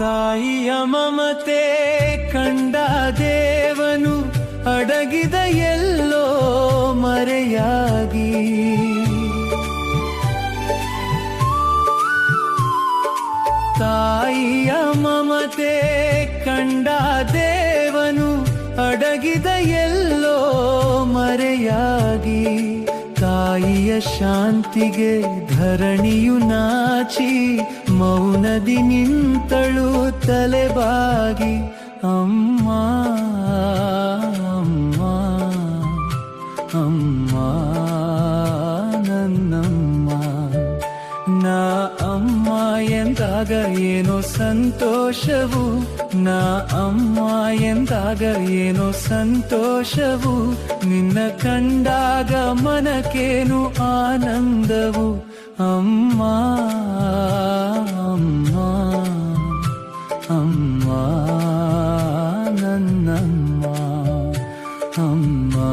ತಾಯಿಯ ಮಮತೆ ಕಂಡ ದೇವನು ಅಡಗಿದ ಎಲ್ಲೋ ಮರೆಯಾಗಿ. ತಾಯಿಯ ಮಮತೆ ಕಂಡ ದೇವನು ಅಡಗಿದ ಎಲ್ಲೋ ಮರೆಯಾಗಿ. ತಾಯಿಯ ಶಾಂತಿಗೆ ಧರಣಿಯು ನಾಚಿ ಮೌನದಿ ನಿಂತಳು ತಲೆಬಾಗಿ. ಅಮ್ಮ ಅಮ್ಮ ಅಮ್ಮ ನನ್ನಮ್ಮ. ನಾ ಅಮ್ಮ ಎಂದಾಗ ಏನೋ ಸಂತೋಷವು, ನಾ ಅಮ್ಮ ಎಂದಾಗ ಏನೋ ಸಂತೋಷವು, ನಿನ್ನ ಕಂಡಾಗ ಮನಕೇನು ಆನಂದವು. ಅಮ್ಮ ಅಮ್ಮ ಅಮ್ಮ ನನ್ನಮ್ಮ ಅಮ್ಮ.